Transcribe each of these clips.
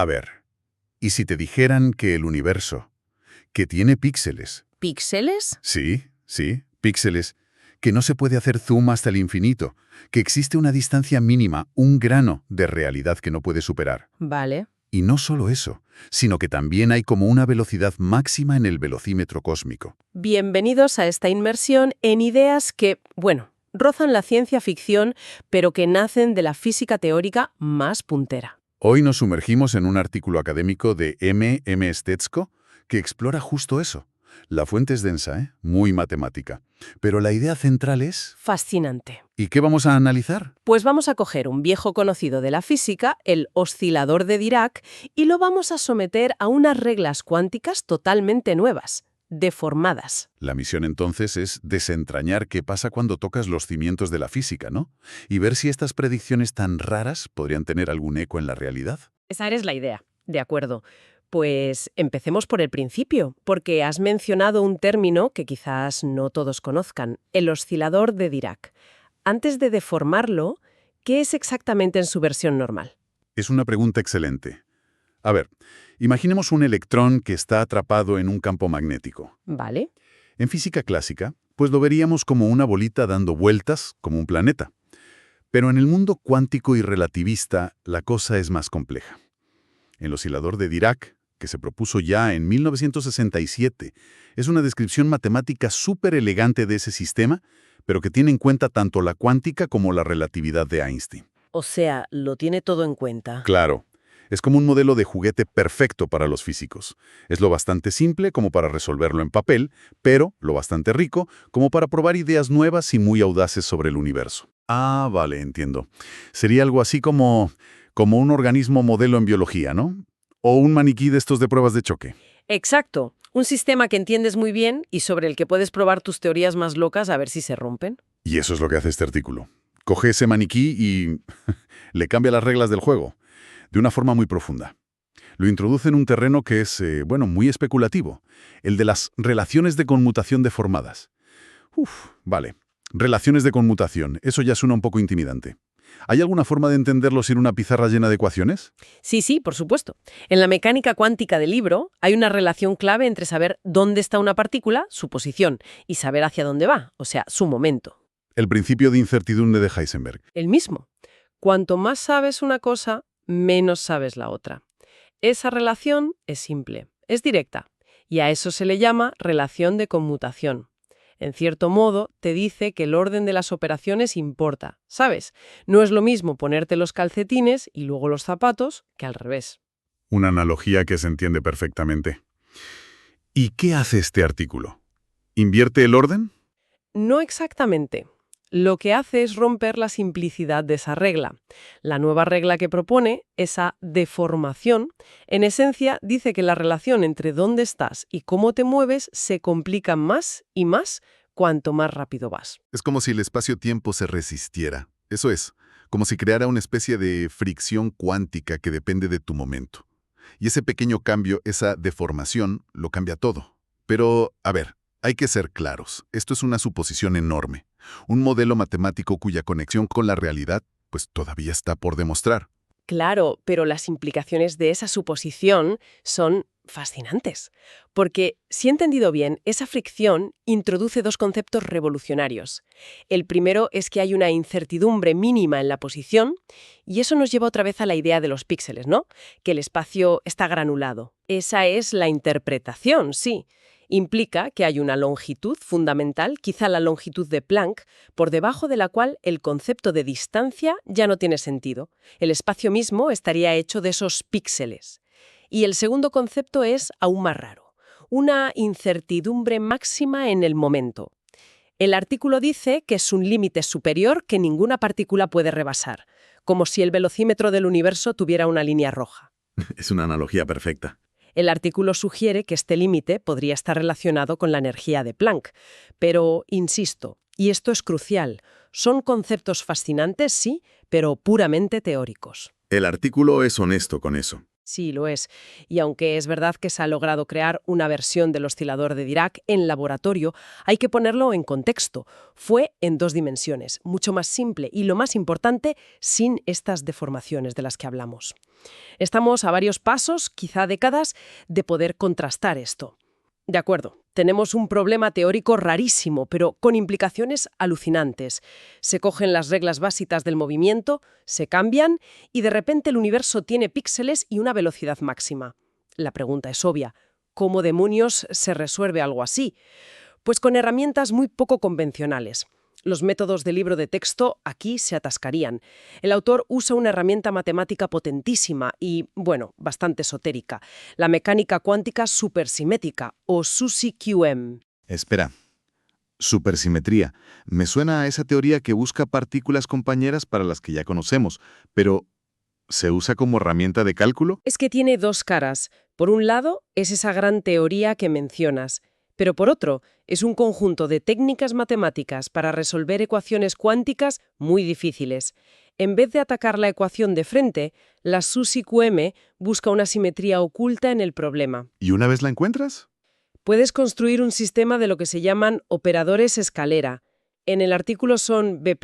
A ver, ¿y si te dijeran que el universo, que tiene píxeles? ¿Píxeles? Sí, píxeles, que no se puede hacer zoom hasta el infinito, que existe una distancia mínima, un grano de realidad que no puede superar. Vale. Y no solo eso, sino que también hay como una velocidad máxima en el velocímetro cósmico. Bienvenidos a esta inmersión en ideas que, bueno, rozan la ciencia ficción, pero que nacen de la física teórica más puntera. Hoy nos sumergimos en un artículo académico de M. Stetsko que explora justo eso. La fuente es densa, muy matemática. Pero la idea central es... Fascinante. ¿Y qué vamos a analizar? Pues vamos a coger un viejo conocido de la física, el oscilador de Dirac, y lo vamos a someter a unas reglas cuánticas totalmente nuevas, deformadas. La misión entonces es desentrañar qué pasa cuando tocas los cimientos de la física, ¿no? Y ver si estas predicciones tan raras podrían tener algún eco en la realidad. Esa es la idea. De acuerdo. Pues empecemos por el principio, porque has mencionado un término que quizás no todos conozcan, el oscilador de Dirac. Antes de deformarlo, ¿qué es exactamente en su versión normal? Es una pregunta excelente. A ver, imaginemos un electrón que está atrapado en un campo magnético. ¿Vale? En física clásica, pues lo veríamos como una bolita dando vueltas, como un planeta. Pero en el mundo cuántico y relativista, la cosa es más compleja. El oscilador de Dirac, que se propuso ya en 1967, es una descripción matemática súper elegante de ese sistema, pero que tiene en cuenta tanto la cuántica como la relatividad de Einstein. O sea, lo tiene todo en cuenta. Claro, es como un modelo de juguete perfecto para los físicos. Es lo bastante simple como para resolverlo en papel, pero lo bastante rico como para probar ideas nuevas y muy audaces sobre el universo. Ah, vale, entiendo. Sería algo así como un organismo modelo en biología, ¿no? O un maniquí de estos de pruebas de choque. Exacto. Un sistema que entiendes muy bien y sobre el que puedes probar tus teorías más locas a ver si se rompen. Y eso es lo que hace este artículo. Coge ese maniquí y le cambia las reglas del juego, de una forma muy profunda. Lo introduce en un terreno que es, muy especulativo, el de las relaciones de conmutación deformadas. Vale. Relaciones de conmutación, eso ya suena un poco intimidante. ¿Hay alguna forma de entenderlo sin una pizarra llena de ecuaciones? Sí, por supuesto. En la mecánica cuántica del libro hay una relación clave entre saber dónde está una partícula, su posición, y saber hacia dónde va, o sea, su momento. El principio de incertidumbre de Heisenberg. El mismo. Cuanto más sabes una cosa, menos sabes la otra. Esa relación es simple, es directa, y a eso se le llama relación de conmutación. En cierto modo, te dice que el orden de las operaciones importa, ¿sabes? No es lo mismo ponerte los calcetines y luego los zapatos que al revés. Una analogía que se entiende perfectamente. ¿Y qué hace este artículo? ¿Invierte el orden? No exactamente. Lo que hace es romper la simplicidad de esa regla. La nueva regla que propone, esa deformación, en esencia dice que la relación entre dónde estás y cómo te mueves se complica más y más cuanto más rápido vas. Es como si el espacio-tiempo se resistiera. Eso es, como si creara una especie de fricción cuántica que depende de tu momento. Y ese pequeño cambio, esa deformación, lo cambia todo. Pero, a ver, hay que ser claros. Esto es una suposición enorme. Un modelo matemático cuya conexión con la realidad, pues todavía está por demostrar. Claro, pero las implicaciones de esa suposición son fascinantes. Porque, si he entendido bien, esa fricción introduce dos conceptos revolucionarios. El primero es que hay una incertidumbre mínima en la posición, y eso nos lleva otra vez a la idea de los píxeles, ¿no? Que el espacio está granulado. Esa es la interpretación, sí. Implica que hay una longitud fundamental, quizá la longitud de Planck, por debajo de la cual el concepto de distancia ya no tiene sentido. El espacio mismo estaría hecho de esos píxeles. Y el segundo concepto es aún más raro, una incertidumbre máxima en el momento. El artículo dice que es un límite superior que ninguna partícula puede rebasar, como si el velocímetro del universo tuviera una línea roja. Es una analogía perfecta. El artículo sugiere que este límite podría estar relacionado con la energía de Planck, pero, insisto, y esto es crucial, son conceptos fascinantes, sí, pero puramente teóricos. El artículo es honesto con eso. Sí, lo es. Y aunque es verdad que se ha logrado crear una versión del oscilador de Dirac en laboratorio, hay que ponerlo en contexto. Fue en 2 dimensiones, mucho más simple y, lo más importante, sin estas deformaciones de las que hablamos. Estamos a varios pasos, quizá décadas, de poder contrastar esto. De acuerdo, tenemos un problema teórico rarísimo, pero con implicaciones alucinantes. Se cogen las reglas básicas del movimiento, se cambian y de repente el universo tiene píxeles y una velocidad máxima. La pregunta es obvia: ¿cómo demonios se resuelve algo así? Pues con herramientas muy poco convencionales. Los métodos de libro de texto aquí se atascarían. El autor usa una herramienta matemática potentísima y, bueno, bastante esotérica: la mecánica cuántica supersimétrica, o SUSY-QM. Espera. Supersimetría. Me suena a esa teoría que busca partículas compañeras para las que ya conocemos, pero ¿se usa como herramienta de cálculo? Es que tiene dos caras. Por un lado, es esa gran teoría que mencionas, pero por otro, es un conjunto de técnicas matemáticas para resolver ecuaciones cuánticas muy difíciles. En vez de atacar la ecuación de frente, la SUSY-QM busca una simetría oculta en el problema. ¿Y una vez la encuentras? Puedes construir un sistema de lo que se llaman operadores escalera. En el artículo son B+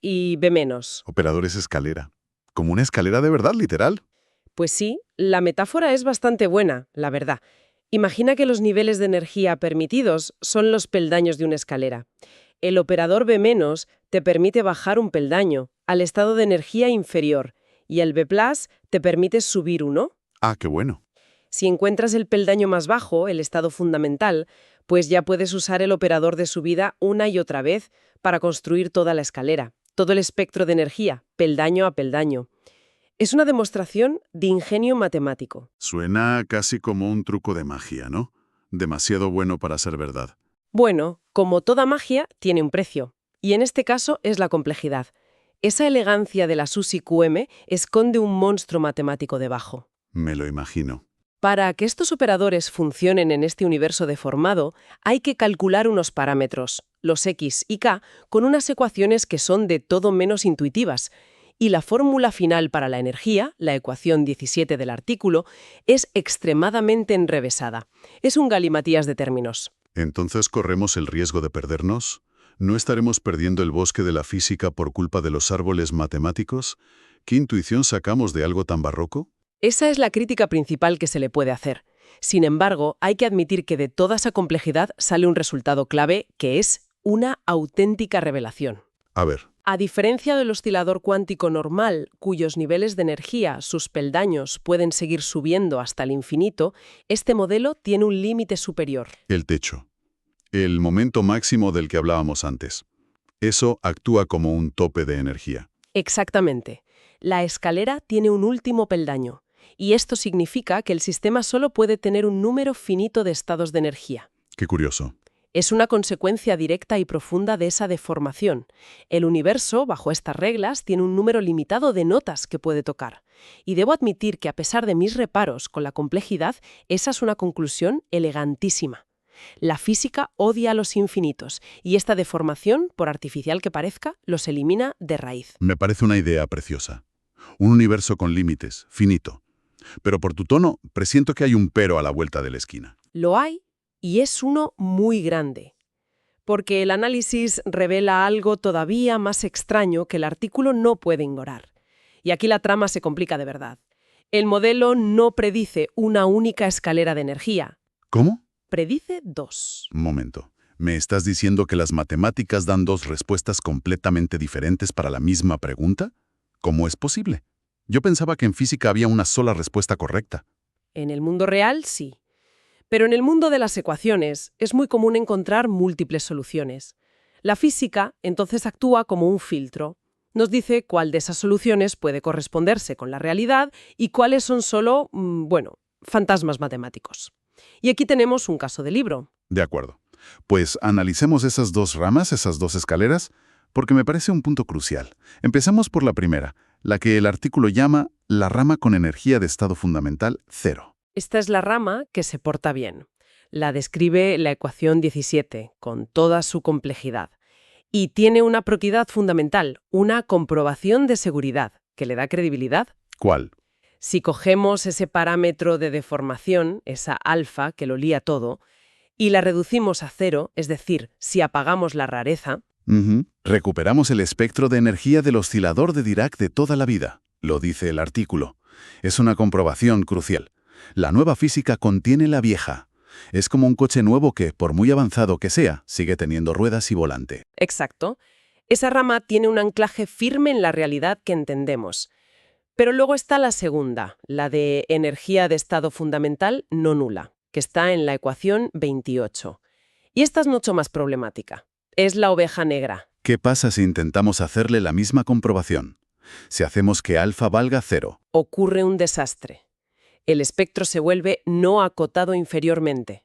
y B-. Operadores escalera. Como una escalera de verdad, literal. Pues sí, la metáfora es bastante buena, la verdad. Imagina que los niveles de energía permitidos son los peldaños de una escalera. El operador B- te permite bajar un peldaño, al estado de energía inferior, y el B+ te permite subir uno. Ah, qué bueno. Si encuentras el peldaño más bajo, el estado fundamental, pues ya puedes usar el operador de subida una y otra vez para construir toda la escalera, todo el espectro de energía, peldaño a peldaño. Es una demostración de ingenio matemático. Suena casi como un truco de magia, ¿no? Demasiado bueno para ser verdad. Bueno, como toda magia, tiene un precio. Y en este caso es la complejidad. Esa elegancia de la SUSY-QM esconde un monstruo matemático debajo. Me lo imagino. Para que estos operadores funcionen en este universo deformado, hay que calcular unos parámetros, los x y k, con unas ecuaciones que son de todo menos intuitivas. Y la fórmula final para la energía, la ecuación 17 del artículo, es extremadamente enrevesada. Es un galimatías de términos. ¿Entonces corremos el riesgo de perdernos? ¿No estaremos perdiendo el bosque de la física por culpa de los árboles matemáticos? ¿Qué intuición sacamos de algo tan barroco? Esa es la crítica principal que se le puede hacer. Sin embargo, hay que admitir que de toda esa complejidad sale un resultado clave, que es una auténtica revelación. A ver. A diferencia del oscilador cuántico normal, cuyos niveles de energía, sus peldaños, pueden seguir subiendo hasta el infinito, este modelo tiene un límite superior. El techo. El momento máximo del que hablábamos antes. Eso actúa como un tope de energía. Exactamente. La escalera tiene un último peldaño, y esto significa que el sistema solo puede tener un número finito de estados de energía. Qué curioso. Es una consecuencia directa y profunda de esa deformación. El universo, bajo estas reglas, tiene un número limitado de notas que puede tocar. Y debo admitir que, a pesar de mis reparos con la complejidad, esa es una conclusión elegantísima. La física odia a los infinitos, y esta deformación, por artificial que parezca, los elimina de raíz. Me parece una idea preciosa. Un universo con límites, finito. Pero por tu tono, presiento que hay un pero a la vuelta de la esquina. Lo hay, y es uno muy grande. Porque el análisis revela algo todavía más extraño que el artículo no puede ignorar. Y aquí la trama se complica de verdad. El modelo no predice una única escalera de energía. ¿Cómo? Predice 2. Un momento. ¿Me estás diciendo que las matemáticas dan dos respuestas completamente diferentes para la misma pregunta? ¿Cómo es posible? Yo pensaba que en física había una sola respuesta correcta. En el mundo real, sí. Pero en el mundo de las ecuaciones es muy común encontrar múltiples soluciones. La física entonces actúa como un filtro. Nos dice cuál de esas soluciones puede corresponderse con la realidad y cuáles son solo, fantasmas matemáticos. Y aquí tenemos un caso de libro. De acuerdo. Pues analicemos esas dos ramas, esas dos escaleras, porque me parece un punto crucial. Empecemos por la primera, la que el artículo llama la rama con energía de estado fundamental 0. Esta es la rama que se porta bien. La describe la ecuación 17, con toda su complejidad. Y tiene una propiedad fundamental, una comprobación de seguridad, que le da credibilidad. ¿Cuál? Si cogemos ese parámetro de deformación, esa alfa que lo lía todo, y la reducimos a cero, es decir, si apagamos la rareza, Recuperamos el espectro de energía del oscilador de Dirac de toda la vida, lo dice el artículo. Es una comprobación crucial. La nueva física contiene la vieja. Es como un coche nuevo que, por muy avanzado que sea, sigue teniendo ruedas y volante. exacto, esa rama tiene un anclaje firme en la realidad que entendemos. Pero luego está la segunda, la de energía de estado fundamental no nula, que está en la ecuación 28. Y esta es mucho más problemática. Es la oveja negra. ¿Qué pasa si intentamos hacerle la misma comprobación? Si hacemos que alfa valga 0. Ocurre un desastre. El espectro se vuelve no acotado inferiormente.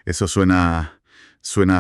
Eso suena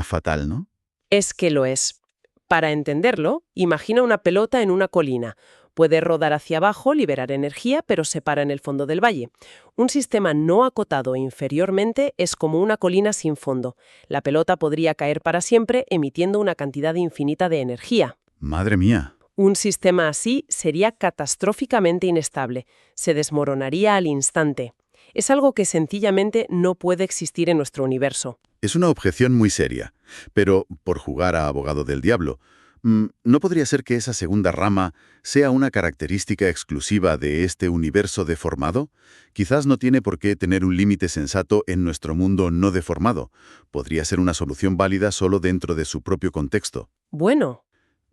fatal, ¿no? Es que lo es. Para entenderlo, imagina una pelota en una colina. Puede rodar hacia abajo, liberar energía, pero se para en el fondo del valle. Un sistema no acotado inferiormente es como una colina sin fondo. La pelota podría caer para siempre emitiendo una cantidad infinita de energía. Madre mía. Un sistema así sería catastróficamente inestable. Se desmoronaría al instante. Es algo que sencillamente no puede existir en nuestro universo. Es una objeción muy seria, pero, por jugar a abogado del diablo, ¿no podría ser que esa segunda rama sea una característica exclusiva de este universo deformado? Quizás no tiene por qué tener un límite sensato en nuestro mundo no deformado. Podría ser una solución válida solo dentro de su propio contexto. Bueno,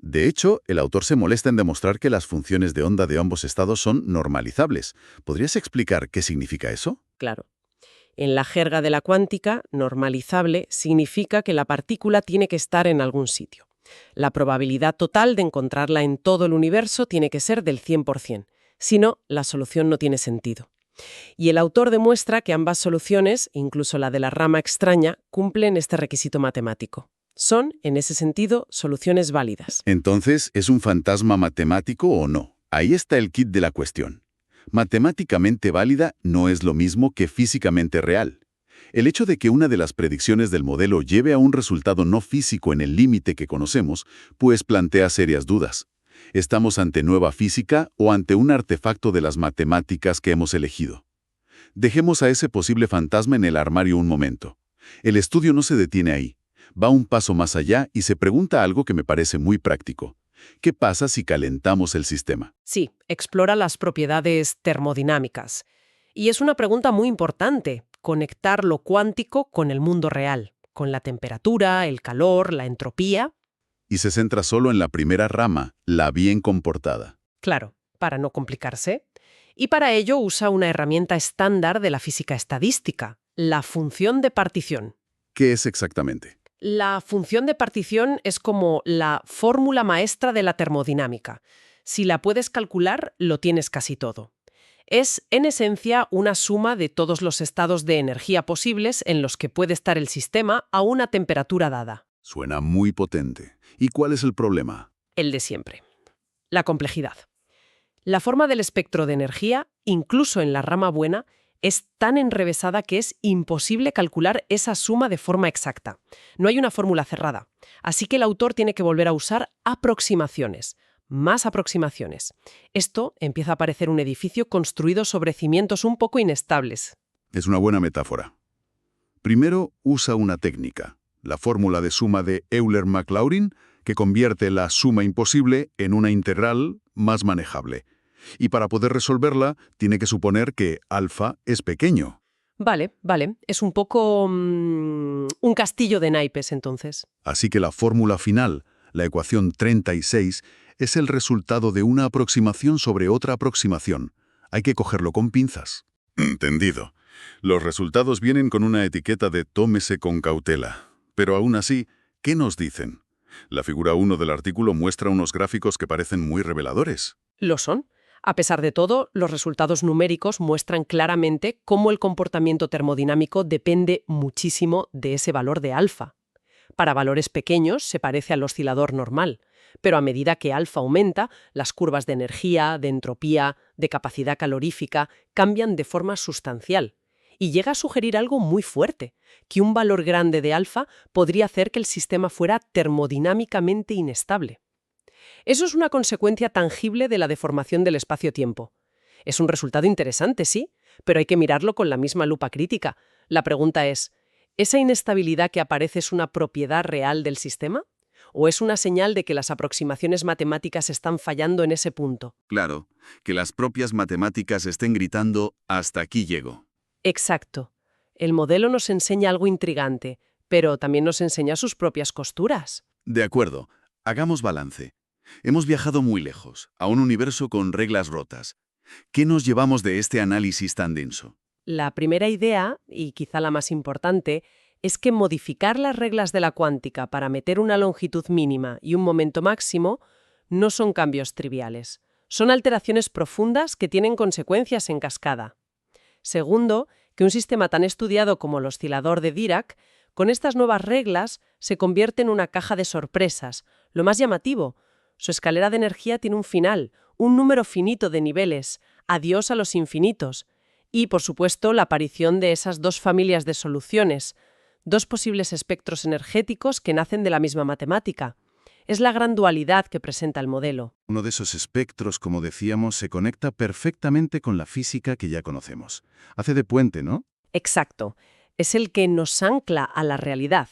De hecho, el autor se molesta en demostrar que las funciones de onda de ambos estados son normalizables. ¿Podrías explicar qué significa eso? claro. En la jerga de la cuántica, normalizable significa que la partícula tiene que estar en algún sitio. La probabilidad total de encontrarla en todo el universo tiene que ser del 100%. Si no, la solución no tiene sentido. Y el autor demuestra que ambas soluciones, incluso la de la rama extraña, cumplen este requisito matemático. Son, en ese sentido, soluciones válidas. Entonces, ¿es un fantasma matemático o no? Ahí está el kit de la cuestión. Matemáticamente válida no es lo mismo que físicamente real. El hecho de que una de las predicciones del modelo lleve a un resultado no físico en el límite que conocemos, pues plantea serias dudas. ¿Estamos ante nueva física o ante un artefacto de las matemáticas que hemos elegido? Dejemos a ese posible fantasma en el armario un momento. El estudio no se detiene ahí. Va un paso más allá y se pregunta algo que me parece muy práctico. ¿Qué pasa si calentamos el sistema? Sí, explora las propiedades termodinámicas. Y es una pregunta muy importante, conectar lo cuántico con el mundo real, con la temperatura, el calor, la entropía. Y se centra solo en la primera rama, la bien comportada. Claro, para no complicarse. Y para ello usa una herramienta estándar de la física estadística, la función de partición. ¿Qué es exactamente? La función de partición es como la fórmula maestra de la termodinámica. Si la puedes calcular, lo tienes casi todo. Es, en esencia, una suma de todos los estados de energía posibles en los que puede estar el sistema a una temperatura dada. Suena muy potente. ¿Y cuál es el problema? El de siempre. La complejidad. La forma del espectro de energía, incluso en la rama buena, es tan enrevesada que es imposible calcular esa suma de forma exacta. No hay una fórmula cerrada. Así que el autor tiene que volver a usar aproximaciones. Más aproximaciones. Esto empieza a parecer un edificio construido sobre cimientos un poco inestables. Es una buena metáfora. Primero, usa una técnica, la fórmula de suma de Euler-Maclaurin, que convierte la suma imposible en una integral más manejable. Y para poder resolverla, tiene que suponer que alfa es pequeño. Vale. Es un poco un castillo de naipes, entonces. Así que la fórmula final, la ecuación 36, es el resultado de una aproximación sobre otra aproximación. Hay que cogerlo con pinzas. Entendido. Los resultados vienen con una etiqueta de tómese con cautela. Pero aún así, ¿qué nos dicen? La figura 1 del artículo muestra unos gráficos que parecen muy reveladores. Lo son. A pesar de todo, los resultados numéricos muestran claramente cómo el comportamiento termodinámico depende muchísimo de ese valor de alfa. Para valores pequeños se parece al oscilador normal, pero a medida que alfa aumenta, las curvas de energía, de entropía, de capacidad calorífica cambian de forma sustancial. Y llega a sugerir algo muy fuerte, que un valor grande de alfa podría hacer que el sistema fuera termodinámicamente inestable. Eso es una consecuencia tangible de la deformación del espacio-tiempo. Es un resultado interesante, sí, pero hay que mirarlo con la misma lupa crítica. La pregunta es, ¿esa inestabilidad que aparece es una propiedad real del sistema? ¿O es una señal de que las aproximaciones matemáticas están fallando en ese punto? Claro, que las propias matemáticas estén gritando «hasta aquí llego». Exacto. El modelo nos enseña algo intrigante, pero también nos enseña sus propias costuras. De acuerdo, hagamos balance. Hemos viajado muy lejos, a un universo con reglas rotas. ¿Qué nos llevamos de este análisis tan denso? La primera idea, y quizá la más importante, es que modificar las reglas de la cuántica para meter una longitud mínima y un momento máximo no son cambios triviales. Son alteraciones profundas que tienen consecuencias en cascada. Segundo, que un sistema tan estudiado como el oscilador de Dirac, con estas nuevas reglas, se convierte en una caja de sorpresas. Lo más llamativo, su escalera de energía tiene un final, un número finito de niveles, adiós a los infinitos. Y, por supuesto, la aparición de esas dos familias de soluciones, dos posibles espectros energéticos que nacen de la misma matemática. Es la gran dualidad que presenta el modelo. Uno de esos espectros, como decíamos, se conecta perfectamente con la física que ya conocemos. Hace de puente, ¿no? Exacto. Es el que nos ancla a la realidad.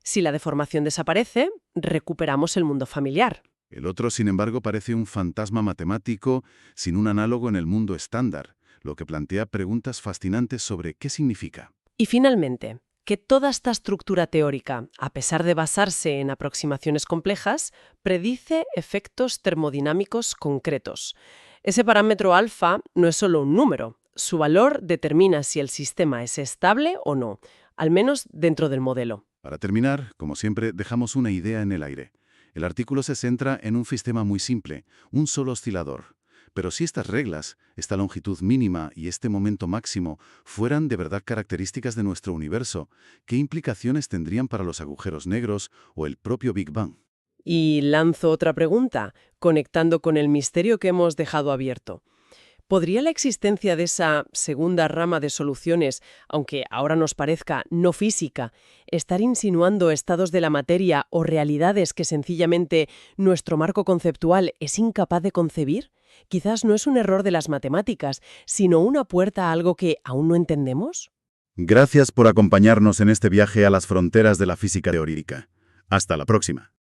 Si la deformación desaparece, recuperamos el mundo familiar. El otro, sin embargo, parece un fantasma matemático sin un análogo en el mundo estándar, lo que plantea preguntas fascinantes sobre qué significa. Y finalmente, que toda esta estructura teórica, a pesar de basarse en aproximaciones complejas, predice efectos termodinámicos concretos. Ese parámetro alfa no es solo un número. Su valor determina si el sistema es estable o no, al menos dentro del modelo. Para terminar, como siempre, dejamos una idea en el aire. El artículo se centra en un sistema muy simple, un solo oscilador. Pero si estas reglas, esta longitud mínima y este momento máximo fueran de verdad características de nuestro universo, ¿qué implicaciones tendrían para los agujeros negros o el propio Big Bang? Y lanzo otra pregunta, conectando con el misterio que hemos dejado abierto. ¿Podría la existencia de esa segunda rama de soluciones, aunque ahora nos parezca no física, estar insinuando estados de la materia o realidades que sencillamente nuestro marco conceptual es incapaz de concebir? Quizás no es un error de las matemáticas, sino una puerta a algo que aún no entendemos. Gracias por acompañarnos en este viaje a las fronteras de la física teórica. Hasta la próxima.